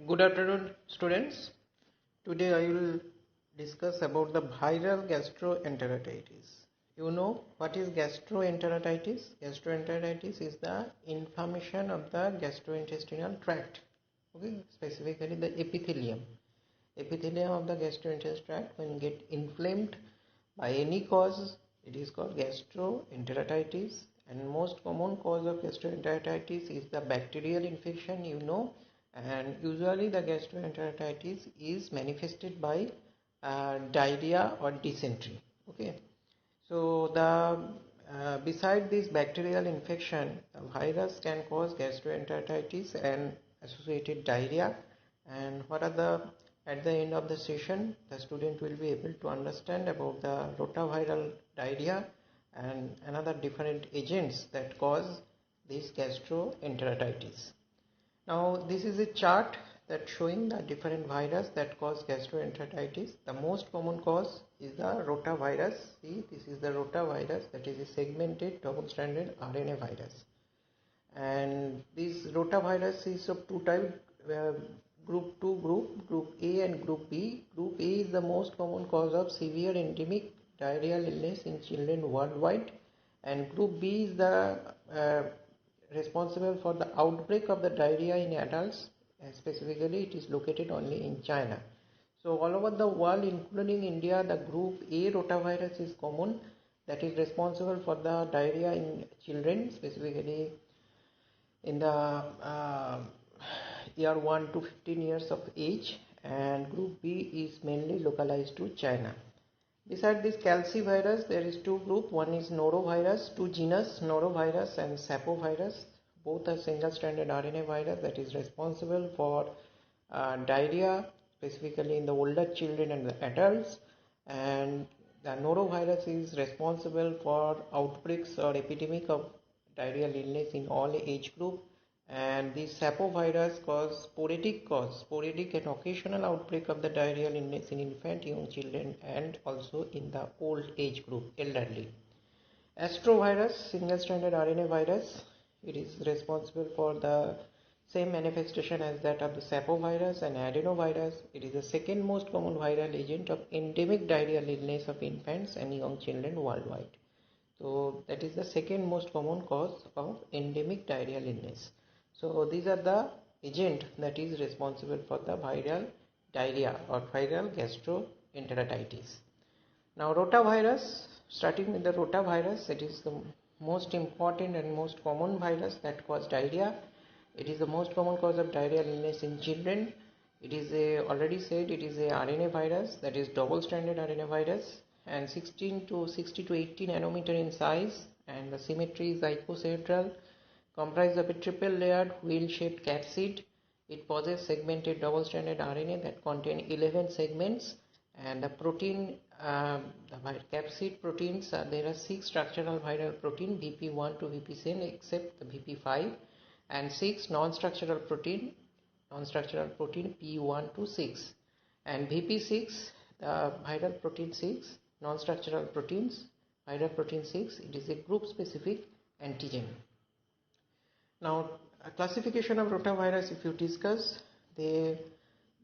Good afternoon, students. Today I will discuss about the viral gastroenteritis. You know what is gastroenteritis? Gastroenteritis is the inflammation of the gastrointestinal tract. Okay, specifically the epithelium. Epithelium of the gastrointestinal tract when get inflamed by any cause, it is called gastroenteritis. And most common cause of gastroenteritis is the bacterial infection, and usually the gastroenteritis is manifested by diarrhea or dysentery. Okay, so the beside this bacterial infection, the virus can cause gastroenteritis and associated diarrhea. And what are the at the end of the session, the student will be able to understand about the rotaviral diarrhea and another different agents that cause this gastroenteritis. Now this is a chart that showing the different virus that cause gastroenteritis. The most common cause is the rotavirus. See, this is the rotavirus, that is a segmented double-stranded RNA virus. And this rotavirus is of two types, group 2 group A and group B. Group A is the most common cause of severe endemic diarrheal illness in children worldwide, and group B is the responsible for the outbreak of the diarrhea in adults, and specifically it is located only in China. So all over the world, including India, the group A rotavirus is common, that is responsible for the diarrhea in children, specifically in the year 1 to 15 years of age, and group B is mainly localized to China. Besides this calcivirus, there is two groups. One is norovirus, two genus, norovirus and sapovirus. Both are single-stranded RNA virus that is responsible for diarrhea, specifically in the older children and the adults. And the norovirus is responsible for outbreaks or epidemic of diarrheal illness in all age group. And the sapovirus cause sporadic and occasional outbreak of the diarrheal illness in infant, young children, and also in the old age group, elderly. Astrovirus, single-stranded RNA virus, it is responsible for the same manifestation as that of the sapovirus and adenovirus. It is the second most common viral agent of endemic diarrheal illness of infants and young children worldwide. So that is the second most common cause of endemic diarrheal illness. So these are the agent that is responsible for the viral diarrhea or viral gastroenteritis. Now rotavirus, starting with the rotavirus, it is the most important and most common virus that cause diarrhea. It is the most common cause of diarrheal illness in children. It is already said, it is a RNA virus, that is double-stranded RNA virus, and 16 to 60 to 80 nanometer in size, and the symmetry is icosahedral, comprised of a triple layered wheel-shaped capsid. It possesses segmented double-stranded RNA that contain 11 segments, and the protein, the capsid proteins, there are 6 structural viral protein VP1 to VP7 except the VP5, and 6 non-structural protein P1 to 6, and VP6, the viral protein 6, non-structural proteins viral protein 6. It is a group specific antigen. Now, a classification of rotavirus, if you discuss,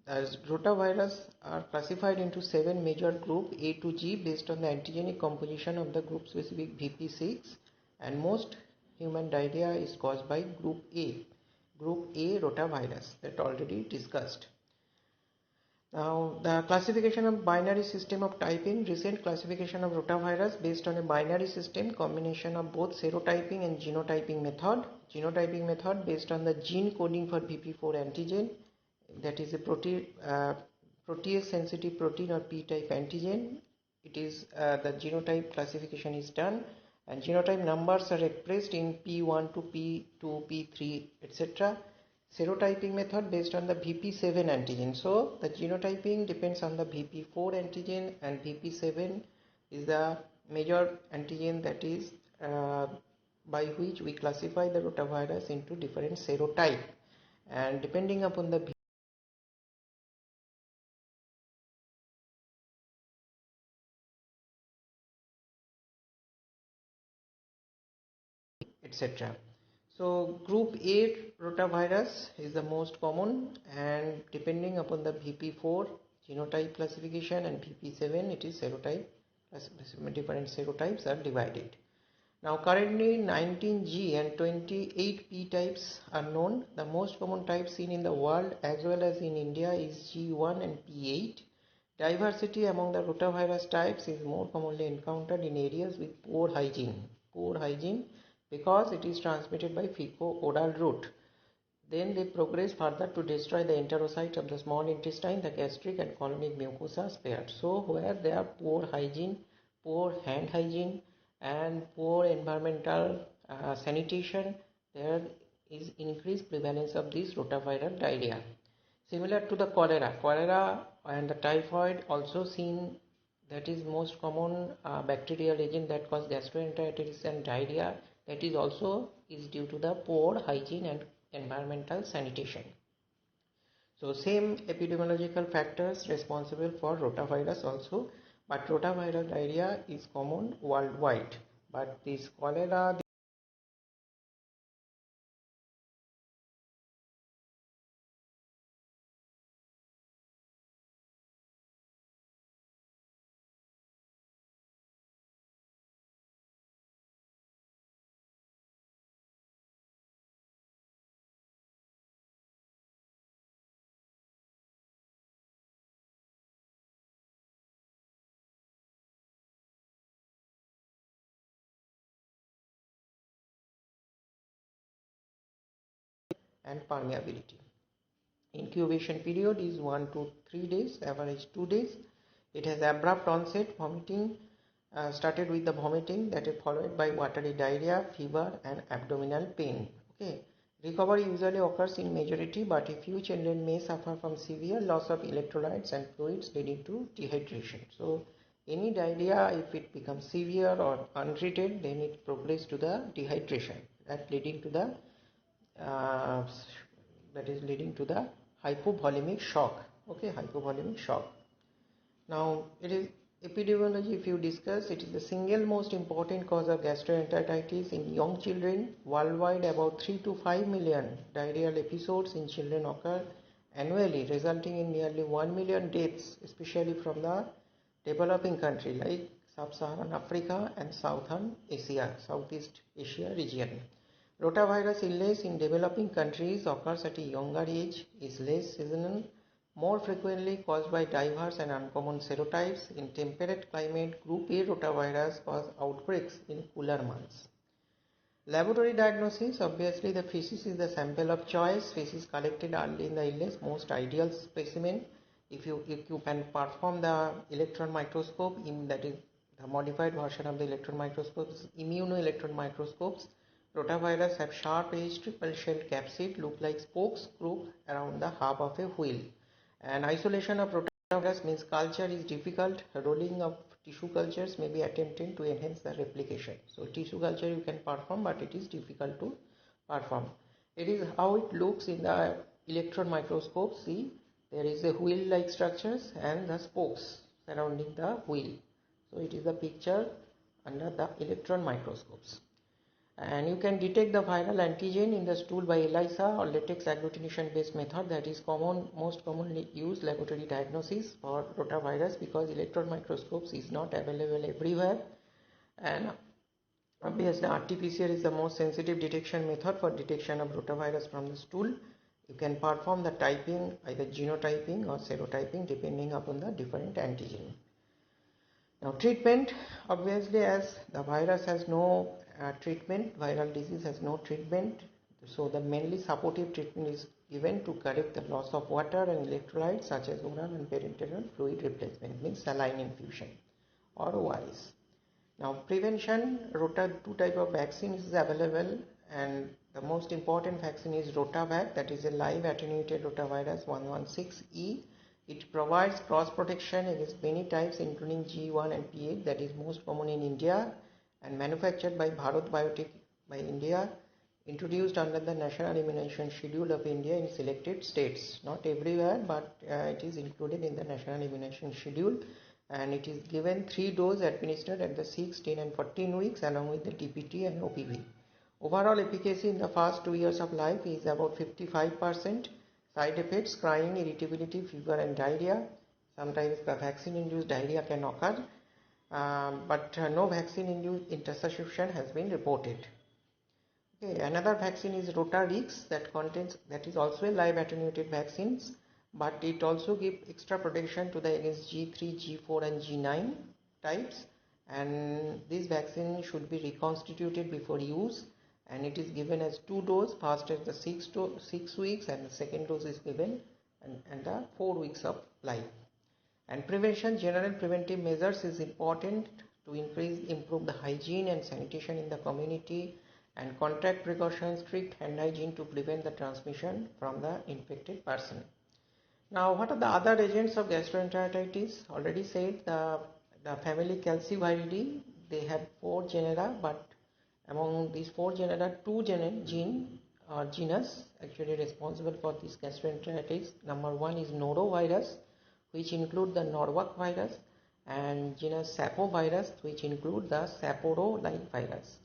rotavirus are classified into 7 major group A to G based on the antigenic composition of the group specific VP6, and most human diarrhea is caused by group A rotavirus that already discussed. Now, the classification of binary system of typing, recent classification of rotavirus based on a binary system combination of both serotyping and genotyping method. Genotyping method based on the gene coding for VP4 antigen, that is a protease sensitive protein or P-type antigen. It is the genotype classification is done, and genotype numbers are expressed in P1 to P2, P3, etc. Serotyping method based on the VP7 antigen. So the genotyping depends on the VP4 antigen, and VP7 is the major antigen that is by which we classify the rotavirus into different serotype, and depending upon the etc. So group A rotavirus is the most common, and depending upon the VP4 genotype classification and VP7 it is serotype, different serotypes are divided. Now currently 19G and 28P types are known. The most common type seen in the world as well as in India is G1 and P8. Diversity among the rotavirus types is more commonly encountered in areas with poor hygiene. Poor hygiene because it is transmitted by fecal-oral route. Then they progress further to destroy the enterocyte of the small intestine, the gastric and colonic mucosa spared. So where there are poor hygiene, poor hand hygiene and poor environmental sanitation, there is increased prevalence of this rotaviral diarrhea. Similar to the cholera and the typhoid also seen, that is most common bacterial agent that cause gastroenteritis and diarrhea, that is also is due to the poor hygiene and environmental sanitation. So same epidemiological factors responsible for rotavirus also, but rotaviral diarrhea is common worldwide. But this cholera, and permeability. Incubation period is 1 to 3 days, average 2 days. It has abrupt onset, vomiting, started with the vomiting that is followed by watery diarrhea, fever and abdominal pain. Okay. Recovery usually occurs in majority, but a few children may suffer from severe loss of electrolytes and fluids leading to dehydration. So any diarrhea, if it becomes severe or untreated, then it progresses to the dehydration, that leading to the hypovolemic shock. Okay, hypovolemic shock. Now it is epidemiology. If you discuss, it is the single most important cause of gastroenteritis in young children worldwide. About 3 to 5 million diarrheal episodes in children occur annually, resulting in nearly 1 million deaths, especially from the developing country like sub-Saharan Africa and Southeast Asia region. Rotavirus illness in developing countries occurs at a younger age, is less seasonal, more frequently caused by diverse and uncommon serotypes. In temperate climate, group A rotavirus cause outbreaks in cooler months. Laboratory diagnosis, obviously the feces is the sample of choice. Feces collected early in the illness, most ideal specimen. If you can perform the electron microscope, that is the modified version of the electron microscopes, immunoelectron microscopes. Rotavirus have sharp-edged triple-shelled capsid, look like spokes grouped around the hub of a wheel. And isolation of rotavirus means culture is difficult. Rolling of tissue cultures may be attempted to enhance the replication. So tissue culture you can perform, but it is difficult to perform. It is how it looks in the electron microscope. See, there is a wheel-like structures and the spokes surrounding the wheel. So it is the picture under the electron microscopes. And you can detect the viral antigen in the stool by ELISA or latex agglutination based method, that is most commonly used laboratory diagnosis for rotavirus, because electron microscopes is not available everywhere. And obviously RT-PCR is the most sensitive detection method for detection of rotavirus from the stool. You can perform the typing, either genotyping or serotyping, depending upon the different antigen. Now treatment, obviously as the virus has no treatment, viral disease has no treatment, so the mainly supportive treatment is given to correct the loss of water and electrolytes, such as oral and parenteral fluid replacement, means saline infusion or ORS. Now prevention, two type of vaccines is available, and the most important vaccine is Rotavac, that is a live attenuated rotavirus 116E. It provides cross protection against many types including G1 and P8, that is most common in India, and manufactured by Bharat Biotech by India, introduced under the National Immunization Schedule of India in selected states. Not everywhere, but it is included in the National Immunization Schedule, and it is given 3 doses administered at the 6, 10 and 14 weeks along with the DPT and OPV. Overall efficacy in the first 2 years of life is about 55%. Side effects: crying, irritability, fever and diarrhea. Sometimes the vaccine-induced diarrhea can occur, but no vaccine-induced intussusception has been reported. Okay, another vaccine is Rotarix that is also a live attenuated vaccines, but it also gives extra protection to the against G3, G4 and G9 types, and this vaccine should be reconstituted before use, and it is given as 2 doses, first at the 6 weeks and the second dose is given and the 4 weeks of life. And prevention: general preventive measures is important to improve the hygiene and sanitation in the community, and contact precautions, strict hand hygiene to prevent the transmission from the infected person. Now, what are the other agents of gastroenteritis? Already said, the family Calciviridae, they have 4 genera, but among these 4 genera, 2 genus actually responsible for this gastroenteritis. Number 1 is norovirus, which include the Norwalk virus, and genus Sapovirus, which include the Sapporo-like virus.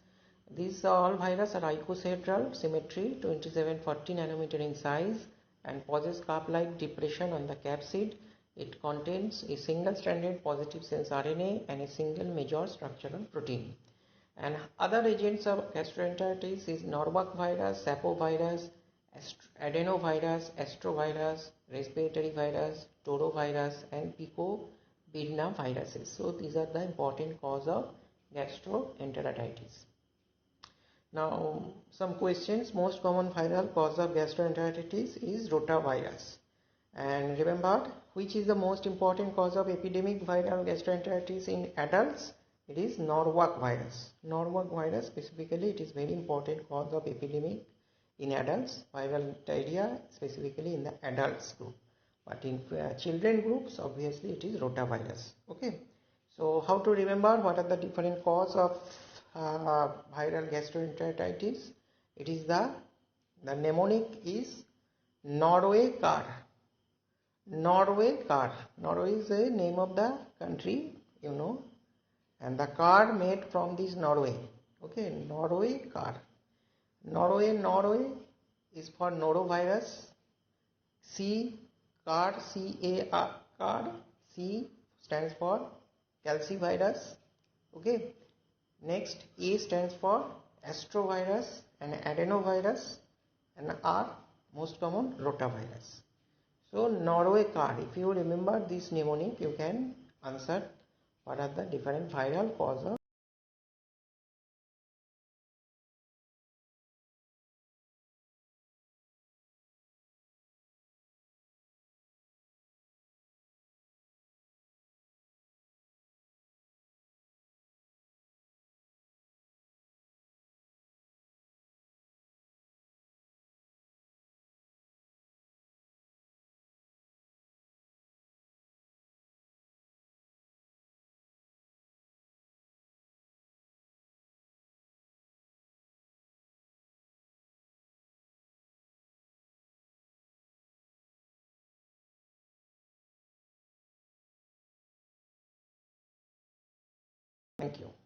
These all viruses are icosahedral symmetry, 2740 nanometer in size, and possess cup-like depression on the capsid. It contains a single-stranded positive sense RNA and a single major structural protein. And other agents of gastroenteritis is Norwalk virus, Sapovirus, adenovirus, astrovirus, respiratory virus, torovirus, and picobirna viruses. So these are the important cause of gastroenteritis. Now, some questions. Most common viral cause of gastroenteritis is rotavirus. And remember, which is the most important cause of epidemic viral gastroenteritis in adults? It is Norwalk virus. Norwalk virus specifically, it is very important cause of epidemic in adults, viral diarrhea specifically in the adults group. But in children groups, obviously it is rotavirus. Okay. So how to remember what are the different cause of viral gastroenteritis? It is the mnemonic is Norway car. Norway car. Norway is the name of the country, you know, and the car made from this Norway. Okay, Norway car. Norway is for norovirus. C car, C-A-R car. C stands for calcivirus. Okay. Next, A stands for astrovirus and adenovirus, and R most common rotavirus. So Norway car, if you remember this mnemonic, you can answer what are the different viral causes. Thank you.